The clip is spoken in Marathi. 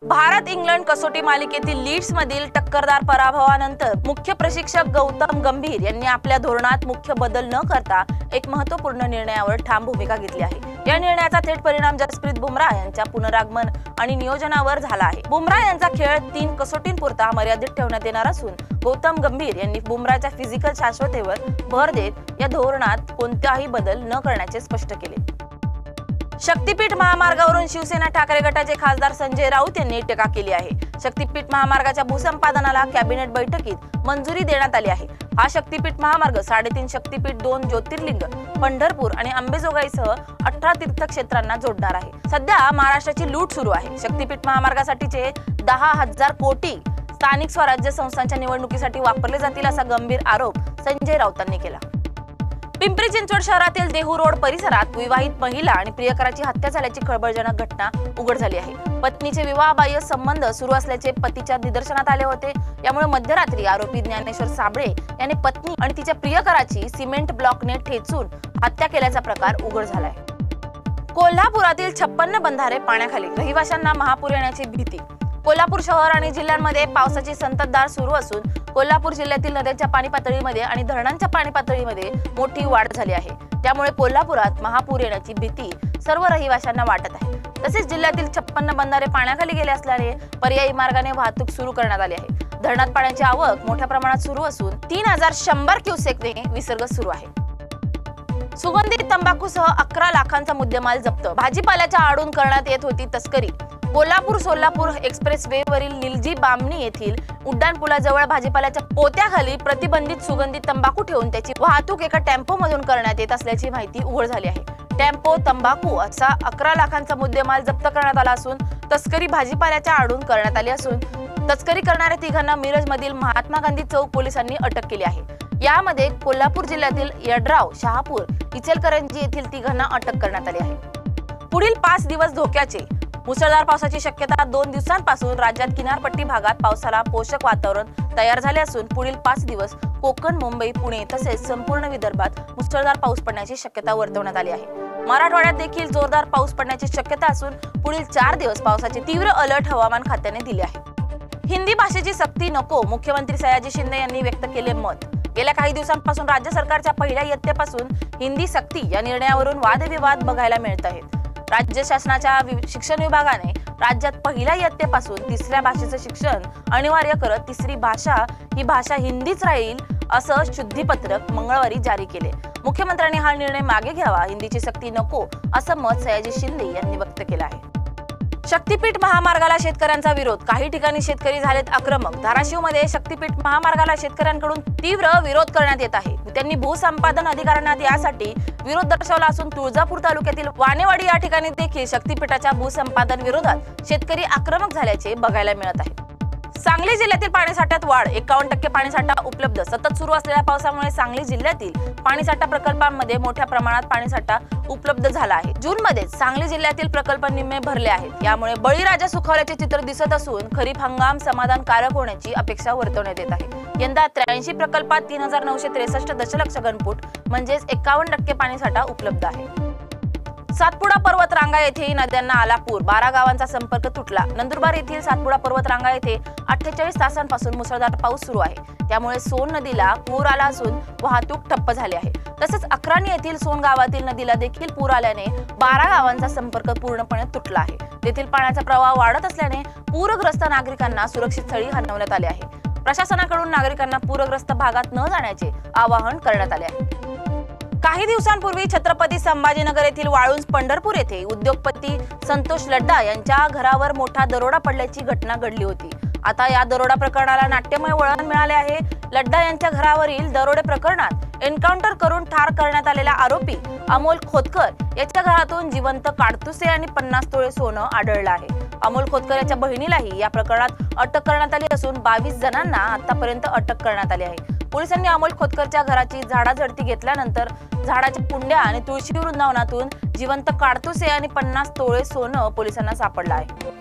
भारत इंग्लंड कसोटी मालिकेतील लीड्स मधील टक्करदार पराभवानंतर मुख्य प्रशिक्षक गौतम गंभीर यांनी आपल्या धोरणात मुख्य बदल न करता एक महत्त्वपूर्ण निर्णयावर ठाम भूमिका घेतली आहे। या निर्णयाचा थेट परिणाम जसप्रीत बुमराह यांच्या पुनरागमन आणि नियोजनावर झाला आहे। बुमराह यांचा खेळ 3 कसोटींपुरता मर्यादित ठेवण्यात येणार असून गौतम गंभीर यांनी बुमराहच्या फिजिकल शाश्वततेवर भर देत या धोरणात कोणताही बदल न करण्याचे स्पष्ट केले। शक्तीपीठ महामार्गावरून शिवसेना ठाकरे गटाचे खासदार संजय राऊत यांनी टीका केली आहे। शक्तीपीठ महामार्गाच्या भूसंपादनाला कॅबिनेट बैठकीत मंजुरी देण्यात आली आहे। हा शक्तीपीठ महामार्ग 3.5 शक्तीपीठ, 2 ज्योतिर्लिंग, पंढरपूर आणि अंबेजोगाईसह 18 तीर्थक्षेत्रांना जोडणार आहे। सध्या महाराष्ट्राची लूट सुरू आहे। शक्तीपीठ महामार्गासाठीचे 10,000 कोटी स्थानिक स्वराज्य संस्थांच्या निवडणुकीसाठी वापरले जातील असा गंभीर आरोप संजय राऊतांनी केला। पिंपरी चिंचवड शहरातील देहू रोड परिसरात विवाहित महिला आणि प्रियकराची हत्या झाल्याची खळबळजनक घटना उघड झाली आहे। पत्नीचे विवाहबाह्य संबंध सुरू असल्याचे पतीच्या निदर्शनात आले होते। यामुळे मध्यरात्री आरोपी ज्ञानेश्वर साबळे याने पत्नी आणि तिच्या प्रियकराची सिमेंट ब्लॉकने ठेचून हत्या केल्याचा प्रकार उघड झालाय। कोल्हापुरातील 56 बंधारे पाण्याखाली, रहिवाशांना महापूर येण्याची भीती। कोल्हापूर शहर आणि जिल्ह्यांमध्ये पावसाची संततधार सुरू असून कोल्हापूर जिल्ह्यातील नद्यांच्या पाणी पातळीमध्ये आणि धरणांच्या पाणी पातळीमध्ये मोठी वाढ झाली आहे। त्यामुळे कोल्हापुरात महापूर येण्याची भीती सर्व रहिवाशांना वाटत आहे। तसेच जिल्ह्यातील 56 बंधारे पाण्याखाली गेले असल्याने पर्यायी मार्गाने वाहतूक सुरू करण्यात आली आहे। धरणात पाण्याची आवक मोठ्या प्रमाणात सुरू असून 3100 क्युसेकने विसर्ग सुरू आहे। सुगंधित तंबाखूसह 11 लाखांचा मुद्देमाल जप्त। भाजीपाल्याच्या आडून करण्यात येत होती तस्करी। कोल्हापूर सोलापूर एक्सप्रेसवे वरील निलजी बामणी येथील उड्डाणपुलाजवळ भाजीपाल्याच्या पोत्याखाली प्रतिबंधित सुगंधित तंबाखू ठेवून त्याची वाहतूक एका टेम्पो मधून करण्यात येत असल्याची माहिती उघड झाली आहे। टेम्पो तंबाखू असा 11 लाखांचा मुद्देमाल जप्त करण्यात आला असून तस्करी भाजीपाल्याच्या आडून करण्यात आली असून तस्करी करणाऱ्या तिघांना मिरज मधील महात्मा गांधी चौक पोलिसांनी अटक केली आहे। यामध्ये कोल्हापूर जिल्ह्यातील यड्राव, शहापूर, इचलकरंजी येथील तिघांना अटक करण्यात आली आहे। पुढील 5 दिवस धोक्याचे। मुसळधार पावसाची शक्यता। 2 दिवसांपासून राज्यात किनारपट्टी भागात पावसाला पोषक वातावरण तयार झाले असून पुढील 5 दिवस कोकण, मुंबई, पुणे तसेच संपूर्ण विदर्भात मुसळधार पाऊस पडण्याची शक्यता वर्तवण्यात आली आहे। मराठवाड्यात देखील जोरदार पाऊस पडण्याची शक्यता असून पुढील 4 दिवस पावसाचे तीव्र अलर्ट हवामान खात्याने दिले आहे। हिंदी भाषेची सक्ती नको, मुख्यमंत्री सयाजी शिंदे यांनी व्यक्त केले मत। गेल्या काही दिवसांपासून राज्य सरकारच्या पहिल्या इयत्तेपासून हिंदी सक्ती या निर्णयावरून वादविवाद बघायला मिळत आहेत। राज्य शासनाच्या शिक्षण विभागाने राज्यात पहिल्या इयत्तेपासून 3ऱ्या भाषेचं शिक्षण अनिवार्य करत 3री भाषा ही भाषा हिंदीच राहील असं शुद्धीपत्रक मंगळवारी जारी केले। मुख्यमंत्र्यांनी हा निर्णय मागे घ्यावा, हिंदीची सक्ती नको असं मत सयाजी शिंदे यांनी व्यक्त केलं आहे। शक्तीपीठ महामार्गाला शेतकऱ्यांचा विरोध। काही ठिकाणी शेतकरी झालेत आक्रमक। धाराशिवमध्ये शक्तीपीठ महामार्गाला शेतकऱ्यांकडून तीव्र विरोध करण्यात येत आहे। त्यांनी भूसंपादन अधिकाऱ्यांना यासाठी विरोध दर्शवला असून तुळजापूर तालुक्यातील वानेवाडी या ठिकाणी देखील शक्तीपीठाच्या भूसंपादन विरोधात शेतकरी आक्रमक झाल्याचे बघायला मिळत आहे। सांगली जिल्ह्यातील पाणीसाठ्यात वाढ। 51% पाणीसाठा उपलब्ध। सतत सुरू असलेल्या पावसामुळे सांगली जिल्ह्यातील पाणीसाठा प्रकल्पांमध्ये मोठ्या प्रमाणात पाणीसाठा उपलब्ध झाला आहे। जून मध्ये सांगली जिल्ह्यातील प्रकल्प निम्मे भरले आहेत। यामुळे बळीराजा सुखावल्याचे चित्र दिसत असून खरीप हंगाम समाधानकारक होण्याची अपेक्षा वर्तवण्यात येत आहे। यंदा 83 प्रकल्पात 3963 दशलक्ष घनफूट म्हणजेच 51% पाणीसाठा उपलब्ध आहे। सातपुडा पर्वत रांगा येथे नद्यांना आला पूर। 12 गावांचा संपर्क तुटला। नंदुरबार येथील सातपुडा पर्वत रांगा येथे 48 तासांपासून मुसळधार पाऊस सुरू आहे। त्यामुळे सोन नदीला पूर आला असून वाहतूक ठप्प झाली आहे। तसेच अक्राणी येथील सोन गावातील नदीला देखील पूर आल्याने 12 गावांचा संपर्क पूर्णपणे तुटला आहे। तेथील पाण्याचा प्रवाह वाढत असल्याने पूरग्रस्त नागरिकांना सुरक्षित स्थळी हलवण्यात आले आहे। प्रशासनाकडून नागरिकांना पूरग्रस्त भागात न जाण्याचे आवाहन करण्यात आले आहे। काही दिवसांपूर्वी छत्रपती संभाजीनगर येथील वाळुंज पंढरपूर येथे उद्योगपती संतोष लड्डा यांच्या घरावर मोठा दरोडा पडल्याची घटना घडली होती। आता या दरोडा प्रकरणाला नाट्यमय वळण मिळाले आहे। लड्डा यांच्या घरावरील दरोडे प्रकरणात एन्काउंटर करून ठार करण्यात आलेला आरोपी अमोल खोतकर याच्या घरातून जिवंत काडतुसे आणि 50 तोळे सोनं आढळलं आहे। अमोल खोतकर याच्या बहिणीलाही या प्रकरणात अटक करण्यात आली असून 22 जणांना आतापर्यंत अटक करण्यात आली आहे। पोलिसांनी अमोल खोतकरच्या घराची झाडाझडती घेतल्यानंतर झाडाच्या कुंड्या आणि तुळशी वृंदावनातून जिवंत काडतुसे आणि 50 तोळे सोनं पोलिसांना सापडलं आहे।